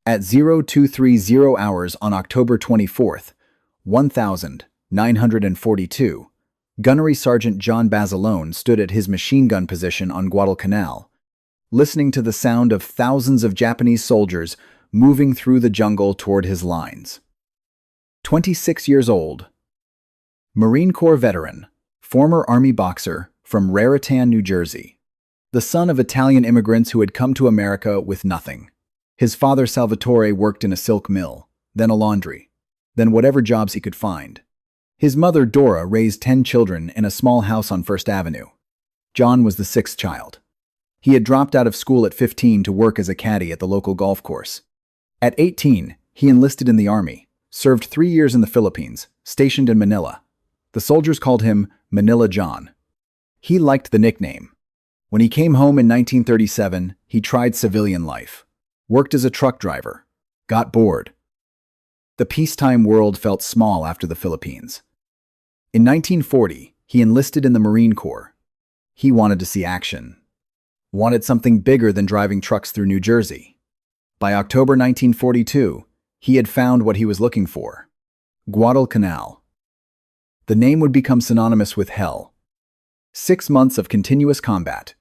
At 0230 hours on October 24th, 1942, Gunnery Sergeant John Basilone stood at his machine gun position on Guadalcanal, listening to the sound of thousands of Japanese soldiers moving through the jungle toward his lines. 26 years old, Marine Corps veteran, former Army boxer from Raritan, New Jersey, the son of Italian immigrants who had come to America with nothing. His father Salvatore worked in a silk mill, then a laundry, then whatever jobs he could find. His mother Dora raised 10 children in a small house on First Avenue. John was the sixth child. He had dropped out of school at 15 to work as a caddy at the local golf course. At 18, he enlisted in the Army, served 3 years in the Philippines, stationed in Manila. The soldiers called him Manila John. He liked the nickname. When he came home in 1937, he tried civilian life, worked as a truck driver, got bored. The peacetime world felt small after the Philippines. In 1940, he enlisted in the Marine Corps. He wanted to see action, wanted something bigger than driving trucks through New Jersey. By October 1942, he had found what he was looking for: Guadalcanal. The name would become synonymous with hell. 6 months of continuous combat.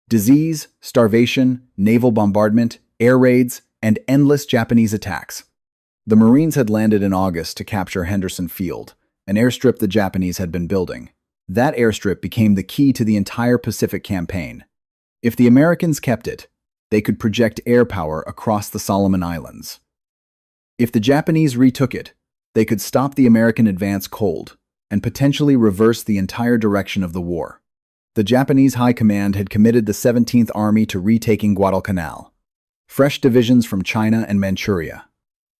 Disease, starvation, naval bombardment, air raids, and endless Japanese attacks. The Marines had landed in August to capture Henderson Field, an airstrip the Japanese had been building. That airstrip became the key to the entire Pacific campaign. If the Americans kept it, they could project air power across the Solomon Islands. If the Japanese retook it, they could stop the American advance cold and potentially reverse the entire direction of the war. The Japanese High Command had committed the 17th Army to retaking Guadalcanal. Fresh divisions from China and Manchuria,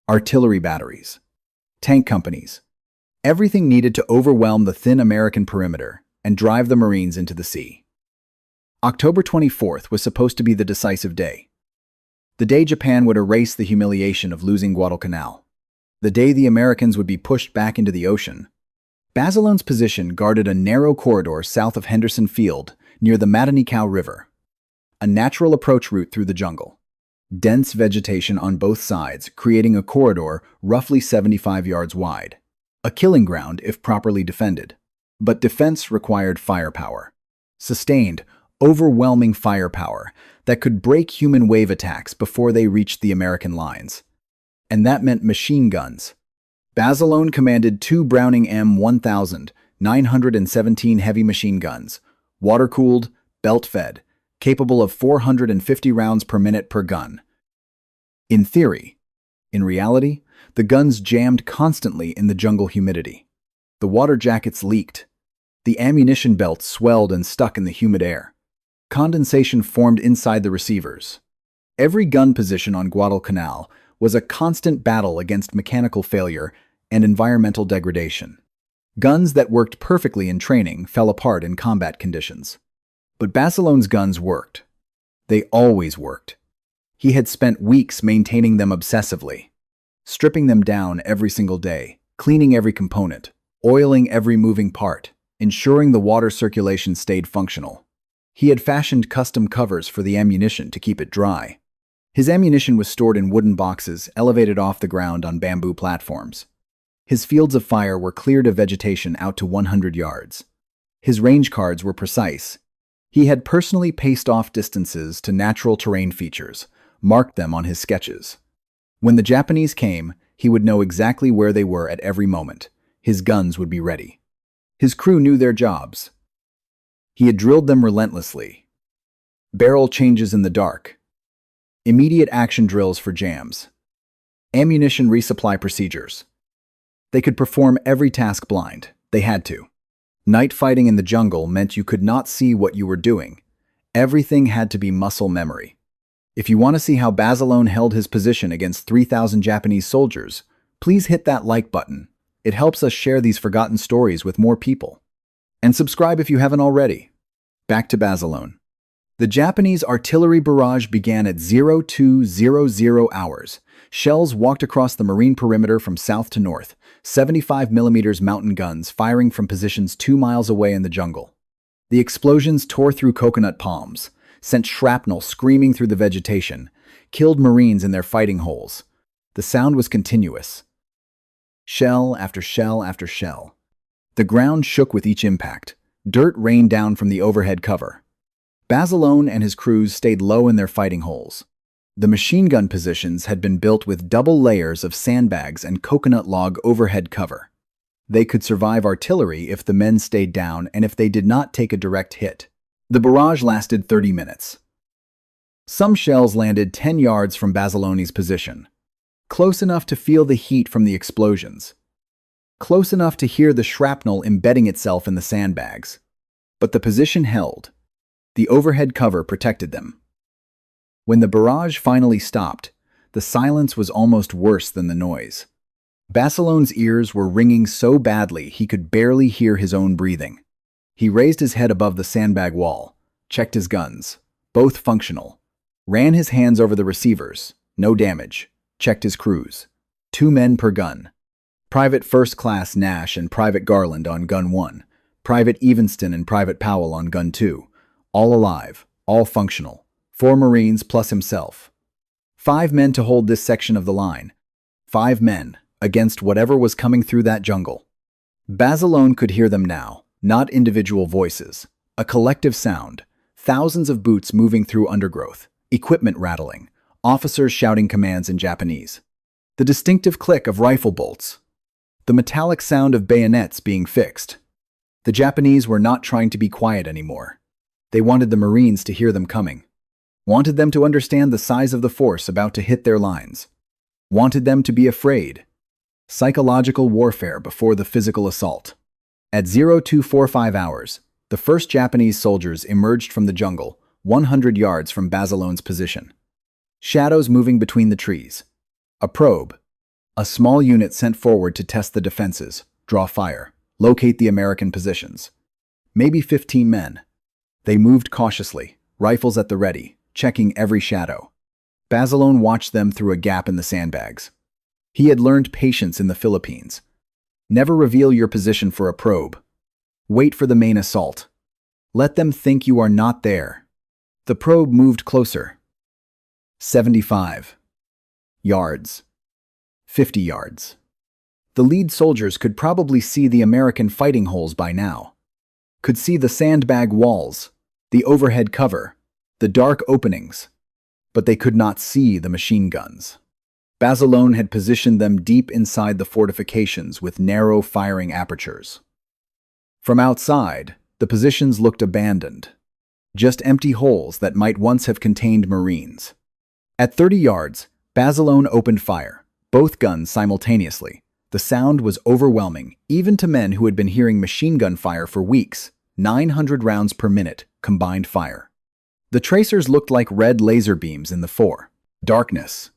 artillery batteries, tank companies, everything needed to overwhelm the thin American perimeter and drive the Marines into the sea. October 24th was supposed to be the decisive day. The day Japan would erase the humiliation of losing Guadalcanal. The day the Americans would be pushed back into the ocean. Basilone's position guarded a narrow corridor south of Henderson Field near the Guadalcanal River, a natural approach route through the jungle. Dense vegetation on both sides, creating a corridor roughly 75 yards wide. A killing ground if properly defended. But defense required firepower. Sustained, overwhelming firepower that could break human wave attacks before they reached the American lines. And that meant machine guns. Basilone commanded 2 Browning M1000 917 heavy machine guns, water-cooled, belt-fed, capable of 450 rounds per minute per gun. In theory. In reality, the guns jammed constantly in the jungle humidity. The water jackets leaked. The ammunition belts swelled and stuck in the humid air. Condensation formed inside the receivers. Every gun position on Guadalcanal was a constant battle against mechanical failure and environmental degradation. Guns that worked perfectly in training fell apart in combat conditions. But Basilone's guns worked. They always worked. He had spent weeks maintaining them obsessively, stripping them down every single day, cleaning every component, oiling every moving part, ensuring the water circulation stayed functional. He had fashioned custom covers for the ammunition to keep it dry. His ammunition was stored in wooden boxes elevated off the ground on bamboo platforms. His fields of fire were cleared of vegetation out to 100 yards. His range cards were precise. He had personally paced off distances to natural terrain features, marked them on his sketches. When the Japanese came, he would know exactly where they were at every moment. His guns would be ready. His crew knew their jobs. He had drilled them relentlessly. Barrel changes in the dark. Immediate action drills for jams. Ammunition resupply procedures. They could perform every task blind. They had to. Night fighting in the jungle meant you could not see what you were doing. Everything had to be muscle memory. If you want to see how Basilone held his position against 3,000 Japanese soldiers, please hit that like button. It helps us share these forgotten stories with more people. And subscribe if you haven't already. Back to Basilone. The Japanese artillery barrage began at 0200 hours. Shells walked across the marine perimeter from south to north, 75mm mountain guns firing from positions 2 miles away in the jungle. The explosions tore through coconut palms, sent shrapnel screaming through the vegetation, killed Marines in their fighting holes. The sound was continuous. Shell after shell after shell. The ground shook with each impact. Dirt rained down from the overhead cover. Basilone and his crews stayed low in their fighting holes. The machine gun positions had been built with double layers of sandbags and coconut log overhead cover. They could survive artillery if the men stayed down and if they did not take a direct hit. The barrage lasted 30 minutes. Some shells landed 10 yards from Basilone's position, close enough to feel the heat from the explosions, close enough to hear the shrapnel embedding itself in the sandbags. But the position held. The overhead cover protected them. When the barrage finally stopped, the silence was almost worse than the noise. Basilone's ears were ringing so badly he could barely hear his own breathing. He raised his head above the sandbag wall, checked his guns, both functional, ran his hands over the receivers, no damage, checked his crews. 2 men per gun. Private First Class Nash and Private Garland on Gun 1, Private Evanston and Private Powell on Gun 2, all alive, all functional, 4 Marines plus himself. 5 men to hold this section of the line. 5 men, against whatever was coming through that jungle. Basilone could hear them now, not individual voices, a collective sound, thousands of boots moving through undergrowth, equipment rattling, officers shouting commands in Japanese. The distinctive click of rifle bolts. The metallic sound of bayonets being fixed. The Japanese were not trying to be quiet anymore. They wanted the Marines to hear them coming. Wanted them to understand the size of the force about to hit their lines. Wanted them to be afraid. Psychological warfare before the physical assault. At 0245 hours, the first Japanese soldiers emerged from the jungle, 100 yards from Basilone's position. Shadows moving between the trees. A probe. A small unit sent forward to test the defenses, draw fire, locate the American positions. Maybe 15 men. They moved cautiously, rifles at the ready, checking every shadow. Basilone watched them through a gap in the sandbags. He had learned patience in the Philippines. Never reveal your position for a probe. Wait for the main assault. Let them think you are not there. The probe moved closer. 75 yards. 50 yards. The lead soldiers could probably see the American fighting holes by now. Could see the sandbag walls, the overhead cover, the dark openings. But they could not see the machine guns. Basilone had positioned them deep inside the fortifications with narrow firing apertures. From outside, the positions looked abandoned. Just empty holes that might once have contained Marines. At 30 yards, Basilone opened fire, both guns simultaneously. The sound was overwhelming, even to men who had been hearing machine gun fire for weeks, 900 rounds per minute, combined fire. The tracers looked like red laser beams in the fore. Darkness.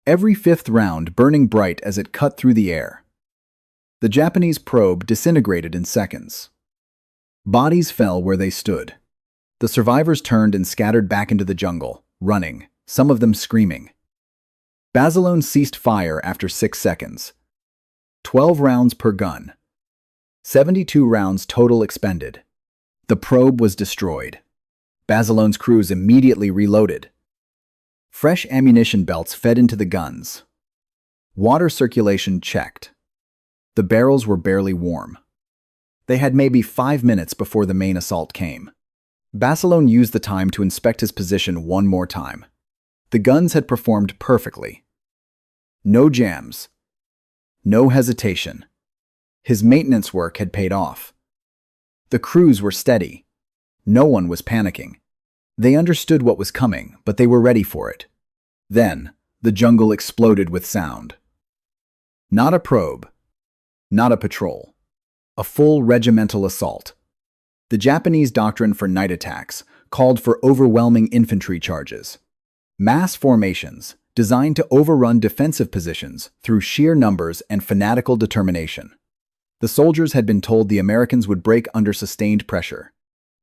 Every 5th round burning bright as it cut through the air. The Japanese probe disintegrated in seconds. Bodies fell where they stood. The survivors turned and scattered back into the jungle, running, some of them screaming. Basilone ceased fire after 6 seconds. 12 rounds per gun. 72 rounds total expended. The probe was destroyed. Basilone's crews immediately reloaded. Fresh ammunition belts fed into the guns. Water circulation checked. The barrels were barely warm. They had maybe 5 minutes before the main assault came. Basilone used the time to inspect his position one more time. The guns had performed perfectly. No jams. No hesitation. His maintenance work had paid off. The crews were steady. No one was panicking. They understood what was coming, but they were ready for it. Then, the jungle exploded with sound. Not a probe. Not a patrol. A full regimental assault. The Japanese doctrine for night attacks called for overwhelming infantry charges. Mass formations designed to overrun defensive positions through sheer numbers and fanatical determination. The soldiers had been told the Americans would break under sustained pressure,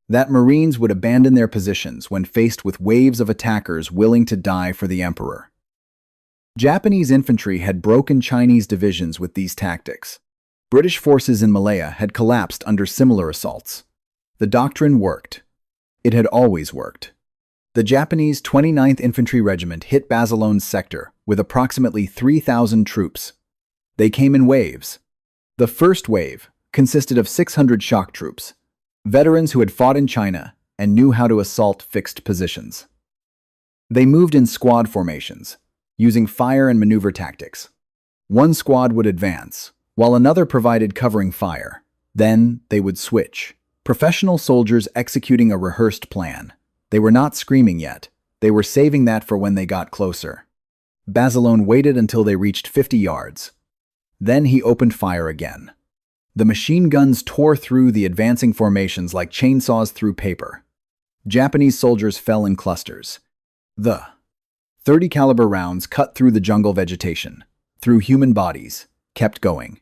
that Marines would abandon their positions when faced with waves of attackers willing to die for the emperor. Japanese infantry had broken Chinese divisions with these tactics. British forces in Malaya had collapsed under similar assaults. The doctrine worked. It had always worked. The Japanese 29th Infantry Regiment hit Basilone's sector with approximately 3,000 troops. They came in waves. The first wave consisted of 600 shock troops, veterans who had fought in China and knew how to assault fixed positions. They moved in squad formations, using fire and maneuver tactics. One squad would advance, while another provided covering fire. Then they would switch. Professional soldiers executing a rehearsed plan. They were not screaming yet. They were saving that for when they got closer. Basilone waited until they reached 50 yards. Then he opened fire again. The machine guns tore through the advancing formations like chainsaws through paper. Japanese soldiers fell in clusters. The .30 caliber rounds cut through the jungle vegetation, through human bodies, kept going.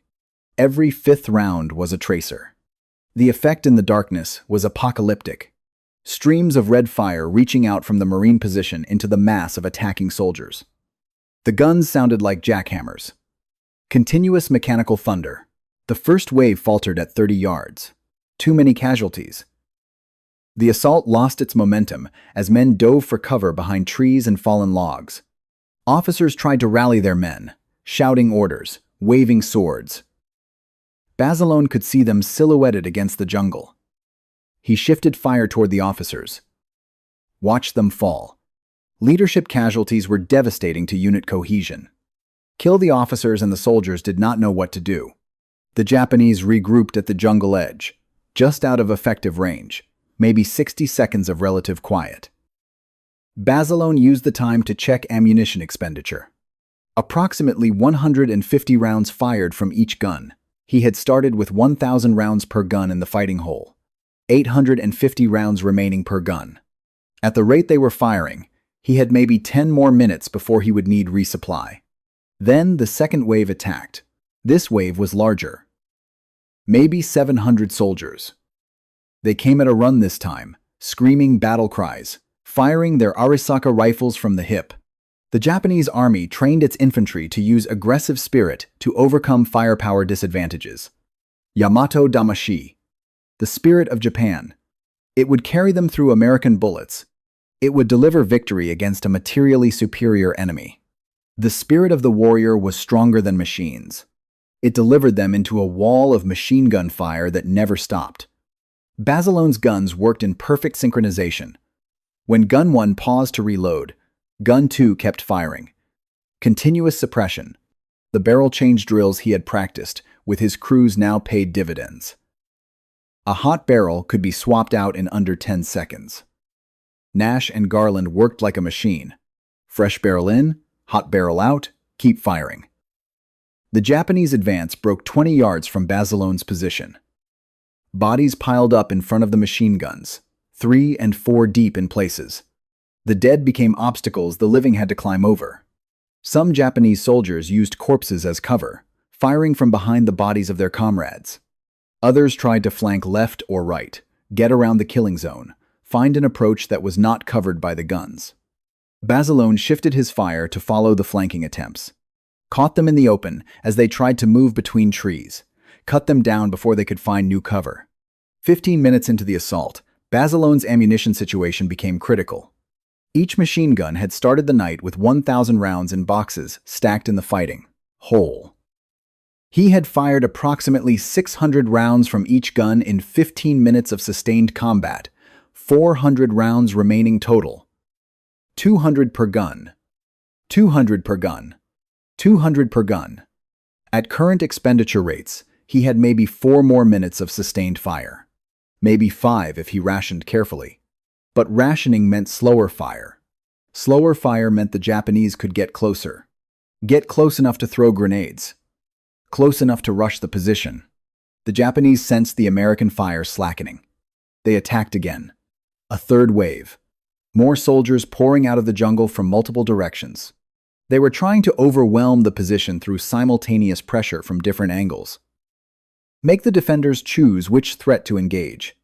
Every fifth round was a tracer. The effect in the darkness was apocalyptic. Streams of red fire reaching out from the Marine position into the mass of attacking soldiers. The guns sounded like jackhammers. Continuous mechanical thunder. The first wave faltered at 30 yards. Too many casualties. The assault lost its momentum as men dove for cover behind trees and fallen logs. Officers tried to rally their men, shouting orders, waving swords. Basilone could see them silhouetted against the jungle. He shifted fire toward the officers. Watch them fall. Leadership casualties were devastating to unit cohesion. Kill the officers and the soldiers did not know what to do. The Japanese regrouped at the jungle edge, just out of effective range, maybe 60 seconds of relative quiet. Basilone used the time to check ammunition expenditure. Approximately 150 rounds fired from each gun. He had started with 1,000 rounds per gun in the fighting hole, 850 rounds remaining per gun. At the rate they were firing, he had maybe 10 more minutes before he would need resupply. Then the second wave attacked. This wave was larger. Maybe 700 soldiers. They came at a run this time, screaming battle cries, firing their Arisaka rifles from the hip. The Japanese army trained its infantry to use aggressive spirit to overcome firepower disadvantages. Yamato Damashi, the spirit of Japan. It would carry them through American bullets. It would deliver victory against a materially superior enemy. The spirit of the warrior was stronger than machines. It delivered them into a wall of machine gun fire that never stopped. Basilone's guns worked in perfect synchronization. When Gun 1 paused to reload, Gun 2 kept firing. Continuous suppression. The barrel change drills he had practiced with his crews now paid dividends. A hot barrel could be swapped out in under 10 seconds. Nash and Garland worked like a machine. Fresh barrel in, hot barrel out, keep firing. The Japanese advance broke 20 yards from Basilone's position. Bodies piled up in front of the machine guns, 3 and 4 deep in places. The dead became obstacles the living had to climb over. Some Japanese soldiers used corpses as cover, firing from behind the bodies of their comrades. Others tried to flank left or right, get around the killing zone, find an approach that was not covered by the guns. Basilone shifted his fire to follow the flanking attempts. Caught them in the open as they tried to move between trees, cut them down before they could find new cover. 15 minutes into the assault, Basilone's ammunition situation became critical. Each machine gun had started the night with 1,000 rounds in boxes stacked in the fighting hole. He had fired approximately 600 rounds from each gun in 15 minutes of sustained combat, 400 rounds remaining total. 200 per gun. 200 per gun. 200 per gun. At current expenditure rates, he had maybe 4 more minutes of sustained fire. Maybe 5 if he rationed carefully. But rationing meant slower fire. Slower fire meant the Japanese could get closer. Get close enough to throw grenades. Close enough to rush the position. The Japanese sensed the American fire slackening. They attacked again. A third wave. More soldiers pouring out of the jungle from multiple directions. They were trying to overwhelm the position through simultaneous pressure from different angles. Make the defenders choose which threat to engage.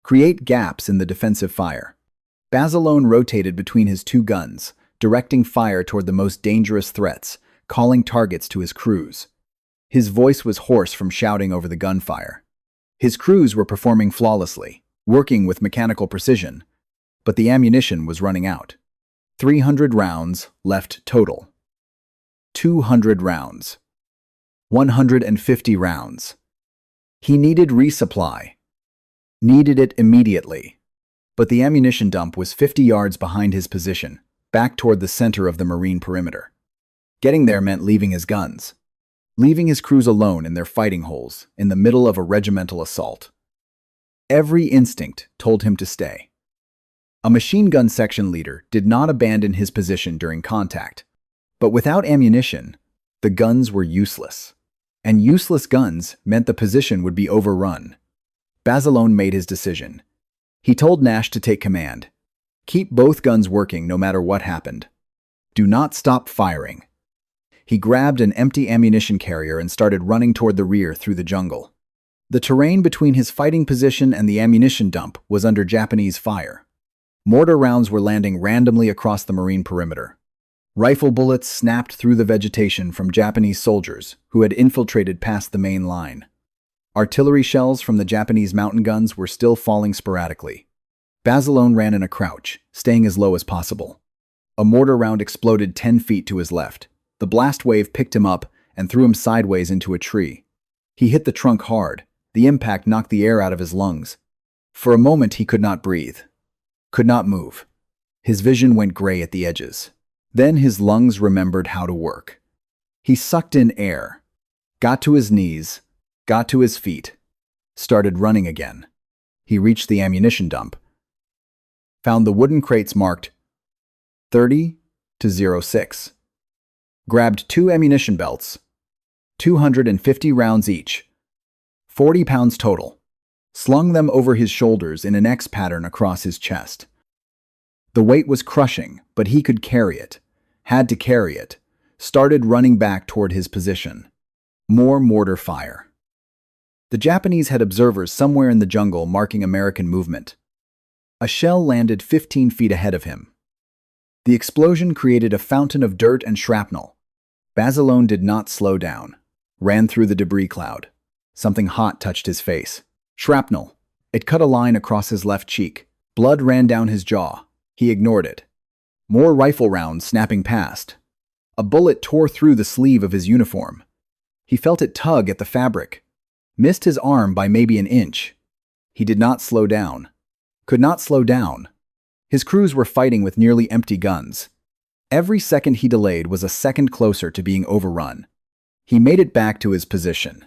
Create gaps in the defensive fire. Basilone rotated between his 2 guns, directing fire toward the most dangerous threats, calling targets to his crews. His voice was hoarse from shouting over the gunfire. His crews were performing flawlessly, working with mechanical precision. but the ammunition was running out. 300 rounds left total. 200 rounds. 150 rounds. He needed resupply. Needed it immediately. But the ammunition dump was 50 yards behind his position, back toward the center of the Marine perimeter. Getting there meant leaving his guns. Leaving his crews alone in their fighting holes, in the middle of a regimental assault. Every instinct told him to stay. A machine gun section leader did not abandon his position during contact. But without ammunition, the guns were useless. And useless guns meant the position would be overrun. Basilone made his decision. He told Nash to take command. Keep both guns working no matter what happened. Do not stop firing. He grabbed an empty ammunition carrier and started running toward the rear through the jungle. The terrain between his fighting position and the ammunition dump was under Japanese fire. Mortar rounds were landing randomly across the Marine perimeter. Rifle bullets snapped through the vegetation from Japanese soldiers who had infiltrated past the main line. Artillery shells from the Japanese mountain guns were still falling sporadically. Basilone ran in a crouch, staying as low as possible. A mortar round exploded 10 feet to his left. The blast wave picked him up and threw him sideways into a tree. He hit the trunk hard. The impact knocked the air out of his lungs. For a moment he could not breathe. Could not move. His vision went gray at the edges. Then his lungs remembered how to work. He sucked in air, got to his knees, got to his feet, started running again. He reached the ammunition dump, found the wooden crates marked 30-06, grabbed 2 ammunition belts, 250 rounds each, 40 pounds total, slung them over his shoulders in an X pattern across his chest. The weight was crushing, but he could carry it, had to carry it, started running back toward his position. More mortar fire. The Japanese had observers somewhere in the jungle marking American movement. A shell landed 15 feet ahead of him. The explosion created a fountain of dirt and shrapnel. Basilone did not slow down, ran through the debris cloud. Something hot touched his face. Shrapnel. It cut a line across his left cheek. Blood ran down his jaw. He ignored it. More rifle rounds snapping past. A bullet tore through the sleeve of his uniform. He felt it tug at the fabric. Missed his arm by maybe an inch. He did not slow down. Could not slow down. His crews were fighting with nearly empty guns. Every second he delayed was a second closer to being overrun. He made it back to his position.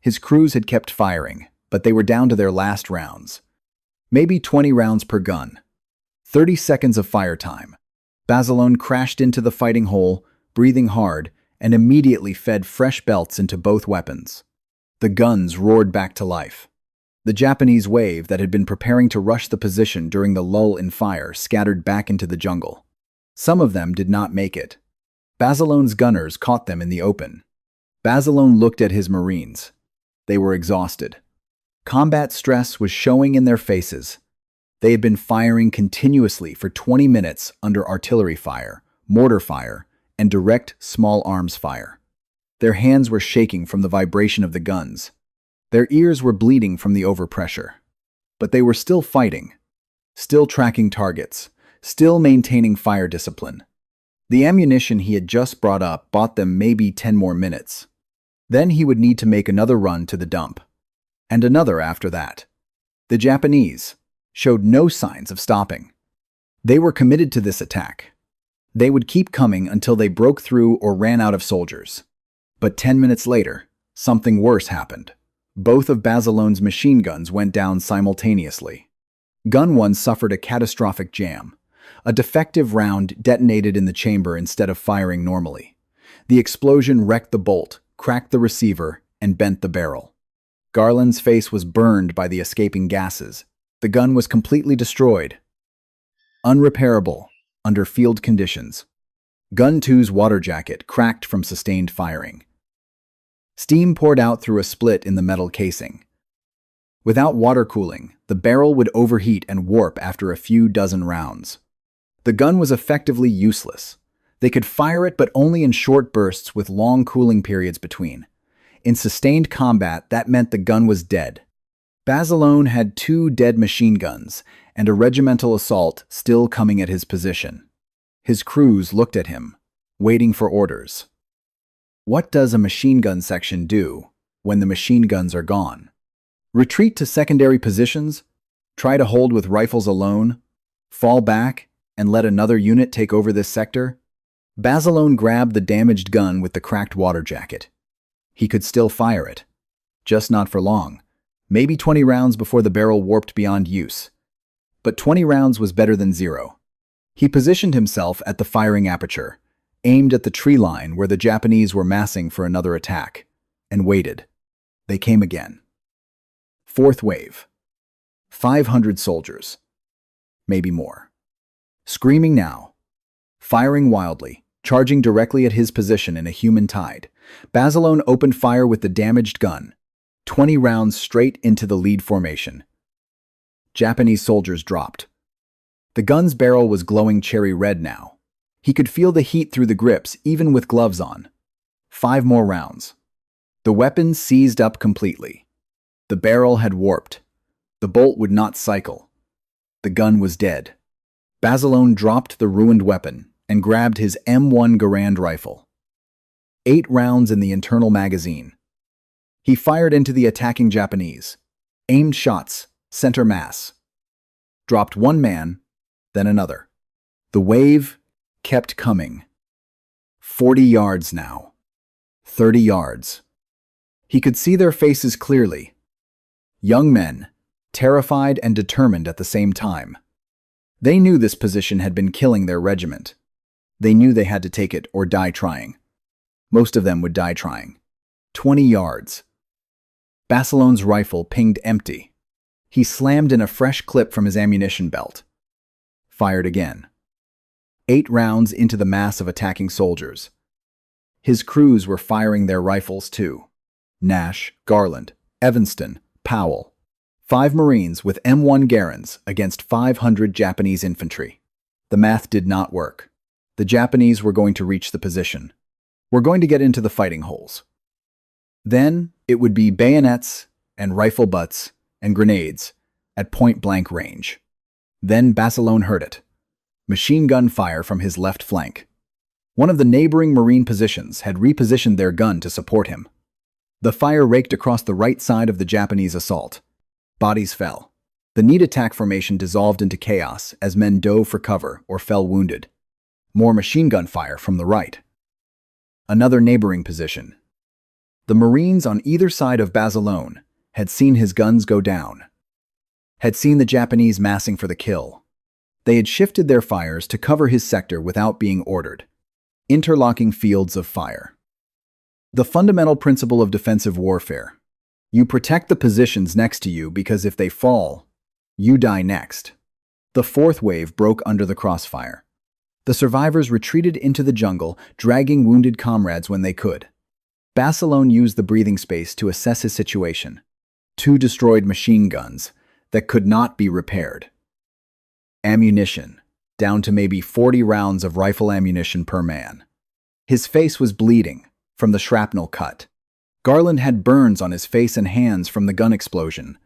His crews had kept firing, but they were down to their last rounds. Maybe 20 rounds per gun. 30 seconds of fire time. Basilone crashed into the fighting hole, breathing hard, and immediately fed fresh belts into both weapons. The guns roared back to life. The Japanese wave that had been preparing to rush the position during the lull in fire scattered back into the jungle. Some of them did not make it. Basilone's gunners caught them in the open. Basilone looked at his Marines. They were exhausted. Combat stress was showing in their faces. They had been firing continuously for 20 minutes under artillery fire, mortar fire, and direct small arms fire. Their hands were shaking from the vibration of the guns. Their ears were bleeding from the overpressure. But they were still fighting, still tracking targets, still maintaining fire discipline. The ammunition he had just brought up bought them maybe 10 more minutes. Then he would need to make another run to the dump. And another after that. The Japanese showed no signs of stopping. They were committed to this attack. They would keep coming until they broke through or ran out of soldiers. But 10 minutes later, something worse happened. Both of Basilone's machine guns went down simultaneously. Gun 1 suffered a catastrophic jam. A defective round detonated in the chamber instead of firing normally. The explosion wrecked the bolt, cracked the receiver, and bent the barrel. Garland's face was burned by the escaping gases. The gun was completely destroyed. Unrepairable under field conditions. Gun 2's water jacket cracked from sustained firing. Steam poured out through a split in the metal casing. Without water cooling, the barrel would overheat and warp after a few dozen rounds. The gun was effectively useless. They could fire it, but only in short bursts with long cooling periods between. In sustained combat, that meant the gun was dead. Basilone had 2 dead machine guns and a regimental assault still coming at his position. His crews looked at him, waiting for orders. What does a machine gun section do when the machine guns are gone? Retreat to secondary positions? Try to hold with rifles alone? Fall back and let another unit take over this sector? Basilone grabbed the damaged gun with the cracked water jacket. He could still fire it, just not for long. Maybe 20 rounds before the barrel warped beyond use. But 20 rounds was better than 0. He positioned himself at the firing aperture, aimed at the tree line where the Japanese were massing for another attack, and waited. They came again. 4th wave. 500 soldiers. Maybe more. Screaming now. Firing wildly, charging directly at his position in a human tide. Basilone opened fire with the damaged gun. 20 rounds straight into the lead formation. Japanese soldiers dropped. The gun's barrel was glowing cherry red now. He could feel the heat through the grips even with gloves on. 5 more rounds. The weapon seized up completely. The barrel had warped. The bolt would not cycle. The gun was dead. Basilone dropped the ruined weapon and grabbed his M1 Garand rifle. 8 rounds in the internal magazine. He fired into the attacking Japanese. Aimed shots, center mass. Dropped one man, then another. The wave kept coming. 40 yards now. 30 yards. He could see their faces clearly. Young men, terrified and determined at the same time. They knew this position had been killing their regiment. They knew they had to take it or die trying. Most of them would die trying. 20 yards. Basilone's rifle pinged empty. He slammed in a fresh clip from his ammunition belt. Fired again. 8 rounds into the mass of attacking soldiers. His crews were firing their rifles too. Nash, Garland, Evanston, Powell. 5 Marines with M1 Garands against 500 Japanese infantry. The math did not work. The Japanese were going to reach the position. Were going to get into the fighting holes. Then it would be bayonets and rifle butts and grenades at point-blank range. Then Basilone heard it. Machine gun fire from his left flank. One of the neighboring Marine positions had repositioned their gun to support him. The fire raked across the right side of the Japanese assault. Bodies fell. The neat attack formation dissolved into chaos as men dove for cover or fell wounded. More machine gun fire from the right. Another neighboring position. The Marines on either side of Basilone had seen his guns go down. Had seen the Japanese massing for the kill. They had shifted their fires to cover his sector without being ordered. Interlocking fields of fire. The fundamental principle of defensive warfare. You protect the positions next to you because if they fall, you die next. The 4th wave broke under the crossfire. The survivors retreated into the jungle, dragging wounded comrades when they could. Basilone used the breathing space to assess his situation. 2 destroyed machine guns that could not be repaired. Ammunition, down to maybe 40 rounds of rifle ammunition per man. His face was bleeding from the shrapnel cut. Garland had burns on his face and hands from the gun explosion.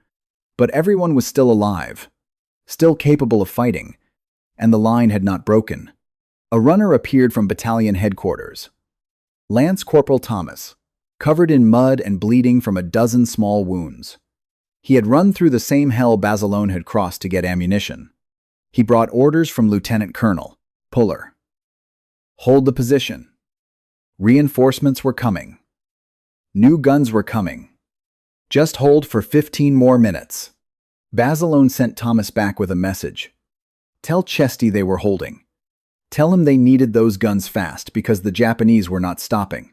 But everyone was still alive, still capable of fighting, and the line had not broken. A runner appeared from battalion headquarters. Lance Corporal Thomas, covered in mud and bleeding from a dozen small wounds. He had run through the same hell Basilone had crossed to get ammunition. He brought orders from Lieutenant Colonel Puller. Hold the position. Reinforcements were coming. New guns were coming. Just hold for 15 more minutes. Basilone sent Thomas back with a message. Tell Chesty they were holding. Tell him they needed those guns fast because the Japanese were not stopping.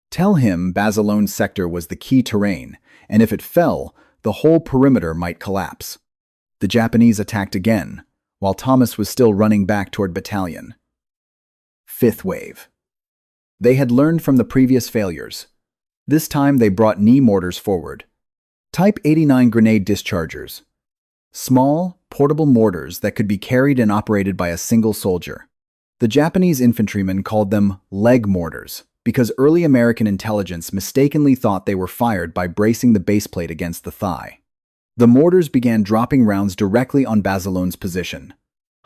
Tell him Basilone's sector was the key terrain, and if it fell, the whole perimeter might collapse. The Japanese attacked again, while Thomas was still running back toward battalion. 5th wave. They had learned from the previous failures. This time they brought knee mortars forward. Type 89 grenade dischargers. Small, portable mortars that could be carried and operated by a single soldier. The Japanese infantrymen called them leg mortars because early American intelligence mistakenly thought they were fired by bracing the baseplate against the thigh. The mortars began dropping rounds directly on Basilone's position.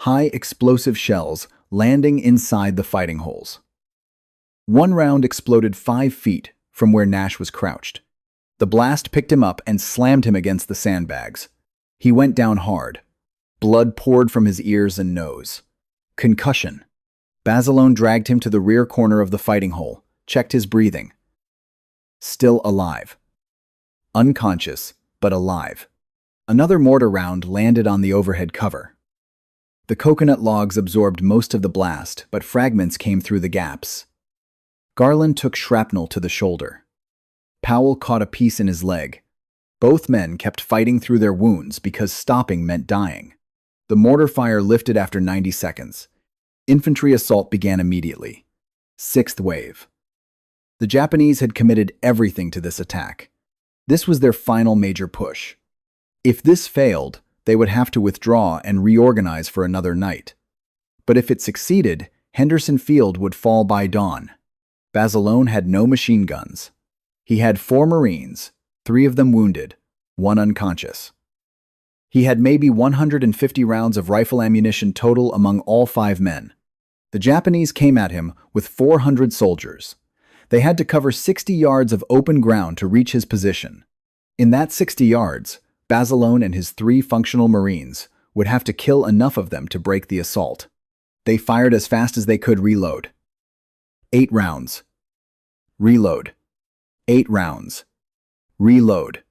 High explosive shells landing inside the fighting holes. One round exploded 5 feet from where Nash was crouched. The blast picked him up and slammed him against the sandbags. He went down hard. Blood poured from his ears and nose. Concussion. Basilone dragged him to the rear corner of the fighting hole, checked his breathing. Still alive. Unconscious, but alive. Another mortar round landed on the overhead cover. The coconut logs absorbed most of the blast, but fragments came through the gaps. Garland took shrapnel to the shoulder. Powell caught a piece in his leg. Both men kept fighting through their wounds because stopping meant dying. The mortar fire lifted after 90 seconds. Infantry assault began immediately. 6th wave. The Japanese had committed everything to this attack. This was their final major push. If this failed, they would have to withdraw and reorganize for another night. But if it succeeded, Henderson Field would fall by dawn. Basilone had no machine guns. He had 4 Marines, 3 of them wounded, 1 unconscious. He had maybe 150 rounds of rifle ammunition total among all 5 men. The Japanese came at him with 400 soldiers. They had to cover 60 yards of open ground to reach his position. In that 60 yards, Basilone and his 3 functional Marines would have to kill enough of them to break the assault. They fired as fast as they could reload. 8 rounds. Reload. 8 rounds. Reload.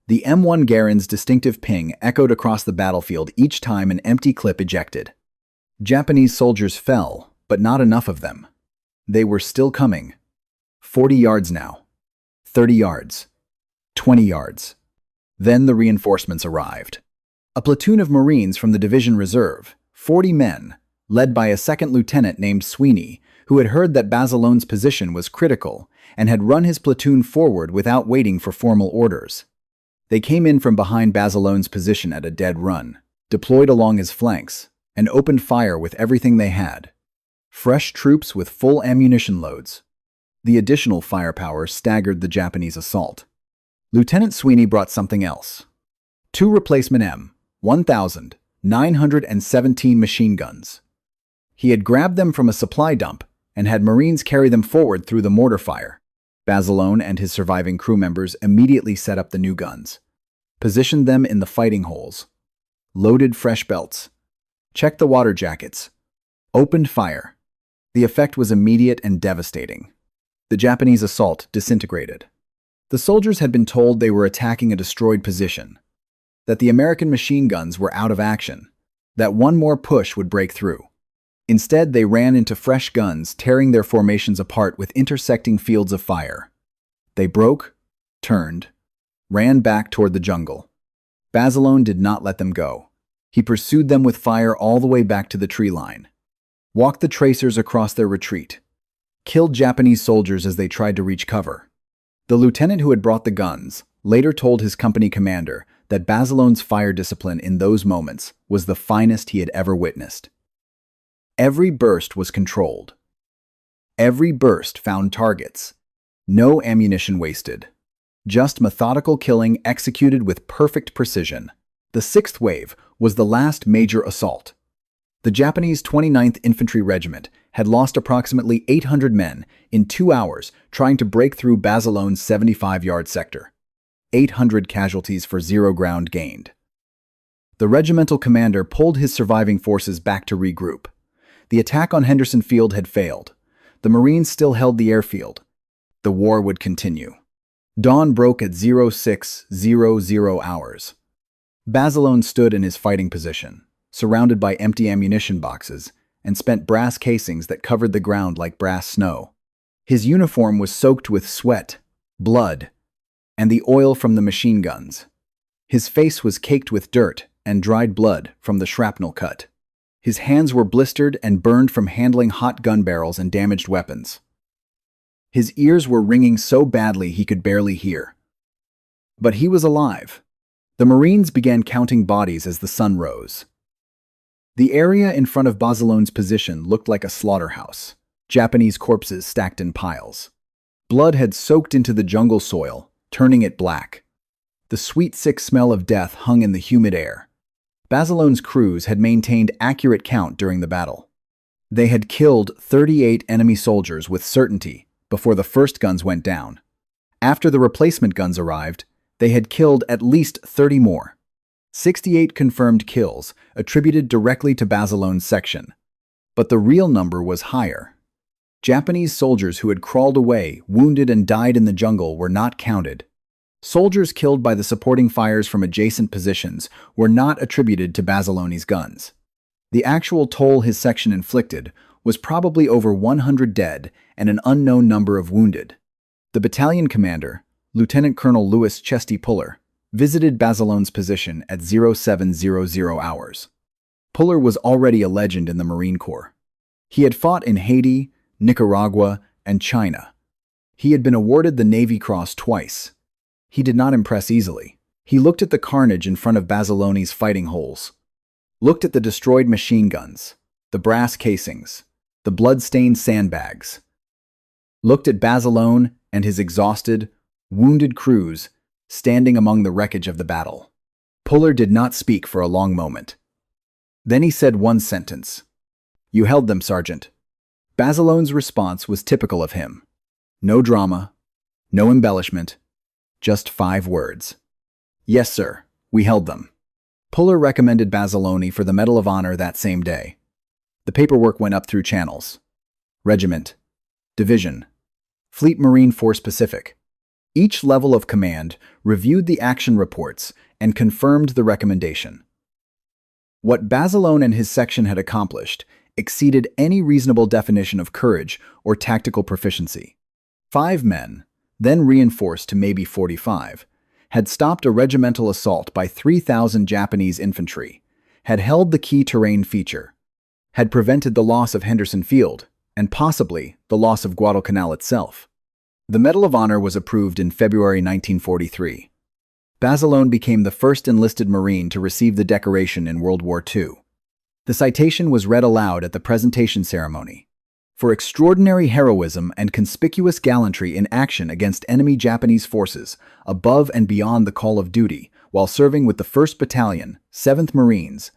The M1 Garand's distinctive ping echoed across the battlefield each time an empty clip ejected. Japanese soldiers fell, but not enough of them. They were still coming. 40 yards now. 30 yards. 20 yards. Then the reinforcements arrived. A platoon of Marines from the Division Reserve, 40 men, led by a second lieutenant named Sweeney, who had heard that Basilone's position was critical and had run his platoon forward without waiting for formal orders. They came in from behind Basilone's position at a dead run, deployed along his flanks, and opened fire with everything they had. Fresh troops with full ammunition loads. The additional firepower staggered the Japanese assault. Lieutenant Sweeney brought something else. 2 replacement M1917 machine guns. He had grabbed them from a supply dump and had Marines carry them forward through the mortar fire. Basilone and his surviving crew members immediately set up the new guns, positioned them in the fighting holes, loaded fresh belts, checked the water jackets, opened fire. The effect was immediate and devastating. The Japanese assault disintegrated. The soldiers had been told they were attacking a destroyed position, that the American machine guns were out of action, that one more push would break through. Instead, they ran into fresh guns, tearing their formations apart with intersecting fields of fire. They broke, turned, ran back toward the jungle. Basilone did not let them go. He pursued them with fire all the way back to the tree line, walked the tracers across their retreat, killed Japanese soldiers as they tried to reach cover. The lieutenant who had brought the guns later told his company commander that Basilone's fire discipline in those moments was the finest he had ever witnessed. Every burst was controlled. Every burst found targets. No ammunition wasted. Just methodical killing executed with perfect precision. The 6th wave was the last major assault. The Japanese 29th Infantry Regiment had lost approximately 800 men in 2 hours trying to break through Basilone's 75-yard sector. 800 casualties for 0 ground gained. The regimental commander pulled his surviving forces back to regroup. The attack on Henderson Field had failed. The Marines still held the airfield. The war would continue. Dawn broke at 0600 hours. Basilone stood in his fighting position, surrounded by empty ammunition boxes, and spent brass casings that covered the ground like brass snow. His uniform was soaked with sweat, blood, and the oil from the machine guns. His face was caked with dirt and dried blood from the shrapnel cut. His hands were blistered and burned from handling hot gun barrels and damaged weapons. His ears were ringing so badly he could barely hear. But he was alive. The Marines began counting bodies as the sun rose. The area in front of Basilone's position looked like a slaughterhouse, Japanese corpses stacked in piles. Blood had soaked into the jungle soil, turning it black. The sweet, sick smell of death hung in the humid air. Basilone's crews had maintained accurate count during the battle. They had killed 38 enemy soldiers with certainty before the first guns went down. After the replacement guns arrived, they had killed at least 30 more. 68 confirmed kills, attributed directly to Basilone's section. But the real number was higher. Japanese soldiers who had crawled away, wounded and died in the jungle were not counted. Soldiers killed by the supporting fires from adjacent positions were not attributed to Basilone's guns. The actual toll his section inflicted was probably over 100 dead and an unknown number of wounded. The battalion commander, Lieutenant Colonel Louis Chesty Puller, visited Basilone's position at 0700 hours. Puller was already a legend in the Marine Corps. He had fought in Haiti, Nicaragua, and China. He had been awarded the Navy Cross twice. He did not impress easily. He looked at the carnage in front of Basilone's fighting holes, looked at the destroyed machine guns, the brass casings, the blood-stained sandbags, looked at Basilone and his exhausted, wounded crews standing among the wreckage of the battle. Puller did not speak for a long moment. Then he said one sentence. "You held them, Sergeant." Basilone's response was typical of him. No drama, no embellishment, just 5 words. "Yes, sir, we held them." Puller recommended Basilone for the Medal of Honor that same day. The paperwork went up through channels. Regiment, Division, Fleet Marine Force Pacific. Each level of command reviewed the action reports and confirmed the recommendation. What Basilone and his section had accomplished exceeded any reasonable definition of courage or tactical proficiency. 5 men, then reinforced to maybe 45, had stopped a regimental assault by 3,000 Japanese infantry, had held the key terrain feature, had prevented the loss of Henderson Field, and possibly the loss of Guadalcanal itself. The Medal of Honor was approved in February 1943. Basilone became the first enlisted Marine to receive the decoration in World War II. The citation was read aloud at the presentation ceremony. For extraordinary heroism and conspicuous gallantry in action against enemy Japanese forces, above and beyond the call of duty, while serving with the 1st Battalion, 7th Marines,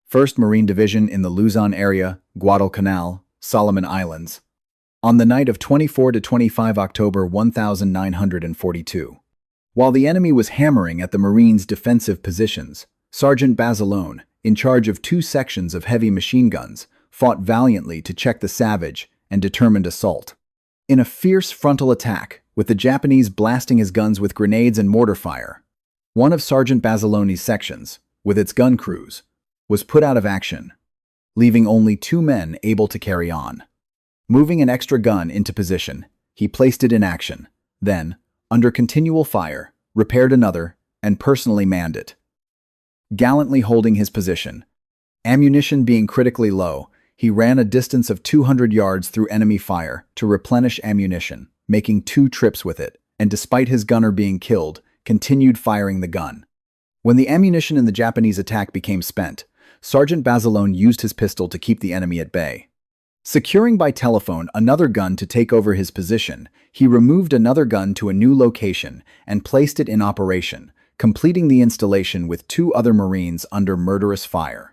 1st Marine Division in the Luzon area, Guadalcanal, Solomon Islands, on the night of 24 to 25 October 1942. While the enemy was hammering at the Marines' defensive positions, Sergeant Basilone, in charge of 2 sections of heavy machine guns, fought valiantly to check the savage and determined assault. In a fierce frontal attack, with the Japanese blasting his guns with grenades and mortar fire, one of Sergeant Basilone's sections, with its gun crews, was put out of action, leaving only 2 men able to carry on. Moving an extra gun into position, he placed it in action, then, under continual fire, repaired another, and personally manned it. Gallantly holding his position, ammunition being critically low, he ran a distance of 200 yards through enemy fire to replenish ammunition, making 2 trips with it, and despite his gunner being killed, continued firing the gun. When the ammunition in the Japanese attack became spent, Sergeant Basilone used his pistol to keep the enemy at bay. Securing by telephone another gun to take over his position, he removed another gun to a new location and placed it in operation, completing the installation with 2 other Marines under murderous fire.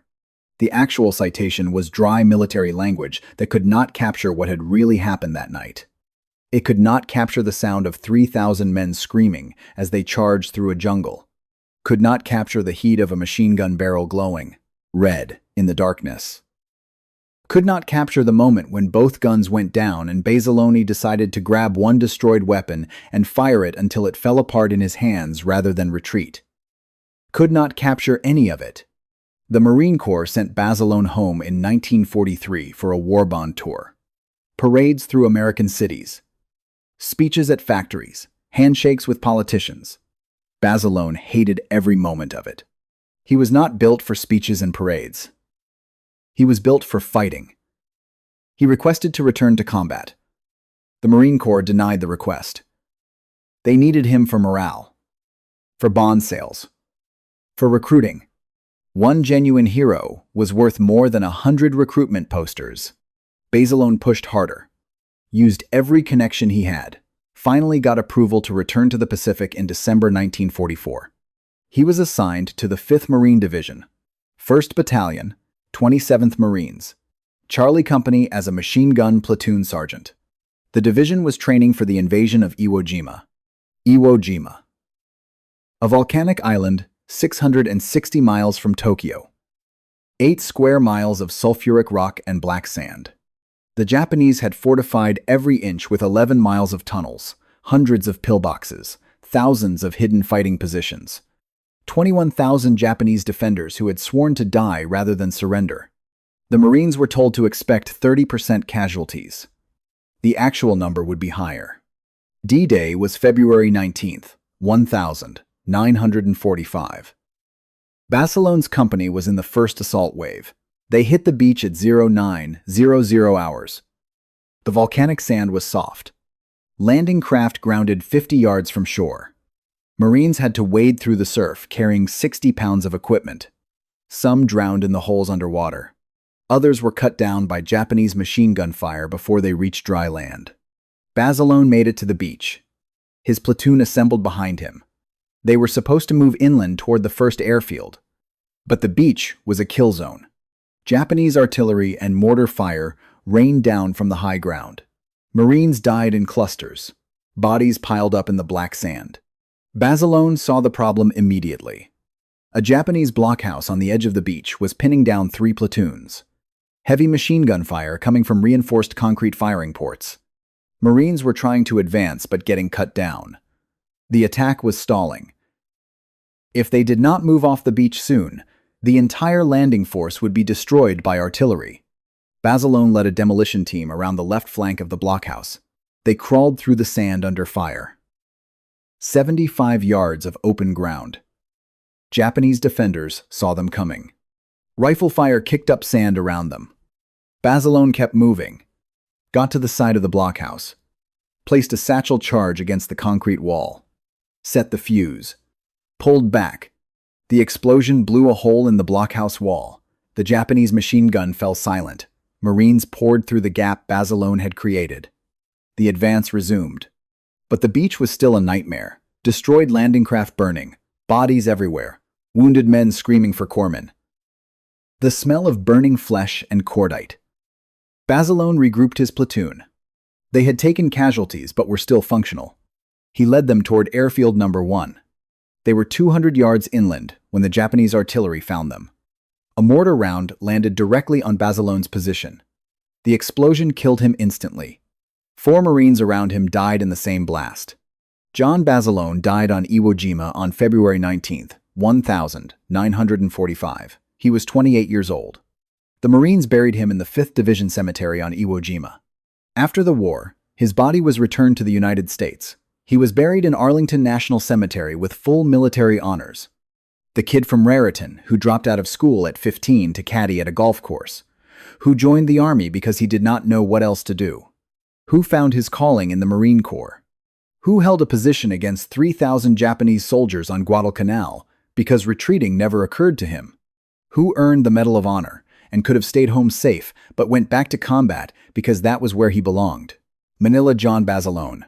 The actual citation was dry military language that could not capture what had really happened that night. It could not capture the sound of 3,000 men screaming as they charged through a jungle, could not capture the heat of a machine gun barrel glowing red in the darkness, could not capture the moment when both guns went down and Basilone decided to grab one destroyed weapon and fire it until it fell apart in his hands rather than retreat. Could not capture any of it. The Marine Corps sent Basilone home in 1943 for a war bond tour. Parades through American cities, speeches at factories, handshakes with politicians. Basilone hated every moment of it. He was not built for speeches and parades. He was built for fighting. He requested to return to combat. The Marine Corps denied the request. They needed him for morale, for bond sales, for recruiting. One genuine hero was worth more than 100 recruitment posters. Basilone pushed harder, used every connection he had, finally got approval to return to the Pacific in December 1944. He was assigned to the 5th Marine Division, 1st Battalion, 27th Marines, Charlie Company as a machine gun platoon sergeant. The division was training for the invasion of Iwo Jima. Iwo Jima, a volcanic island 660 miles from Tokyo. 8 square miles of sulfuric rock and black sand. The Japanese had fortified every inch with 11 miles of tunnels, hundreds of pillboxes, thousands of hidden fighting positions. 21,000 Japanese defenders who had sworn to die rather than surrender. The Marines were told to expect 30% casualties. The actual number would be higher. D-Day was February 19th, 1945. Basilone's company was in the first assault wave. They hit the beach at 0900 hours. The volcanic sand was soft. Landing craft grounded 50 yards from shore. Marines had to wade through the surf, carrying 60 pounds of equipment. Some drowned in the holes underwater. Others were cut down by Japanese machine gun fire before they reached dry land. Basilone made it to the beach. His platoon assembled behind him. They were supposed to move inland toward the first airfield. But the beach was a kill zone. Japanese artillery and mortar fire rained down from the high ground. Marines died in clusters. Bodies piled up in the black sand. Basilone saw the problem immediately. A Japanese blockhouse on the edge of the beach was pinning down 3 platoons. Heavy machine gun fire coming from reinforced concrete firing ports. Marines were trying to advance but getting cut down. The attack was stalling. If they did not move off the beach soon, the entire landing force would be destroyed by artillery. Basilone led a demolition team around the left flank of the blockhouse. They crawled through the sand under fire. 75 yards of open ground. Japanese defenders saw them coming. Rifle fire kicked up sand around them. Basilone kept moving. Got to the side of the blockhouse. Placed a satchel charge against the concrete wall. Set the fuse. Pulled back. The explosion blew a hole in the blockhouse wall. The Japanese machine gun fell silent. Marines poured through the gap Basilone had created. The advance resumed. But the beach was still a nightmare. Destroyed landing craft burning. Bodies everywhere. Wounded men screaming for corpsmen. The smell of burning flesh and cordite. Basilone regrouped his platoon. They had taken casualties but were still functional. He led them toward airfield number 1. They were 200 yards inland when the Japanese artillery found them. A mortar round landed directly on Basilone's position. The explosion killed him instantly. 4 Marines around him died in the same blast. John Basilone died on Iwo Jima on February 19th, 1945. He was 28 years old. The Marines buried him in the 5th Division Cemetery on Iwo Jima. After the war, his body was returned to the United States. He was buried in Arlington National Cemetery with full military honors. The kid from Raritan, who dropped out of school at 15 to caddy at a golf course. Who joined the Army because he did not know what else to do. Who found his calling in the Marine Corps. Who held a position against 3,000 Japanese soldiers on Guadalcanal because retreating never occurred to him. Who earned the Medal of Honor and could have stayed home safe but went back to combat because that was where he belonged. Manila John Basilone.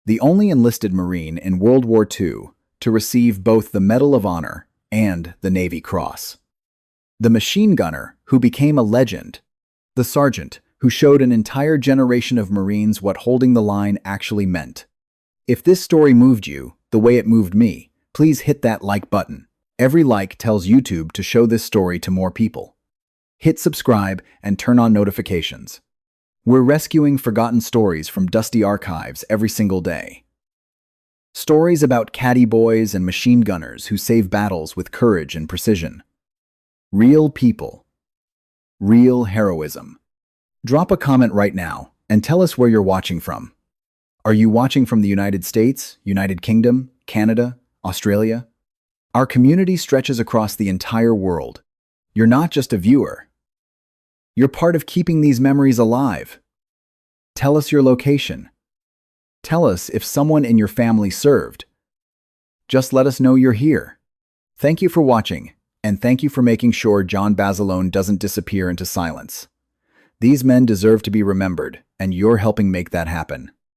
The only enlisted Marine in World War II to receive both the Medal of Honor and the Navy Cross. The machine gunner who became a legend. The sergeant who showed an entire generation of Marines what holding the line actually meant. If this story moved you the way it moved me, please hit that like button. Every like tells YouTube to show this story to more people. Hit subscribe and turn on notifications. We're rescuing forgotten stories from dusty archives every single day. Stories about caddy boys and machine gunners who save battles with courage and precision. Real people. Real heroism. Drop a comment right now and tell us where you're watching from. Are you watching from the United States, United Kingdom, Canada, Australia? Our community stretches across the entire world. You're not just a viewer. You're part of keeping these memories alive. Tell us your location. Tell us if someone in your family served. Just let us know you're here. Thank you for watching, and thank you for making sure John Basilone doesn't disappear into silence. These men deserve to be remembered, and you're helping make that happen.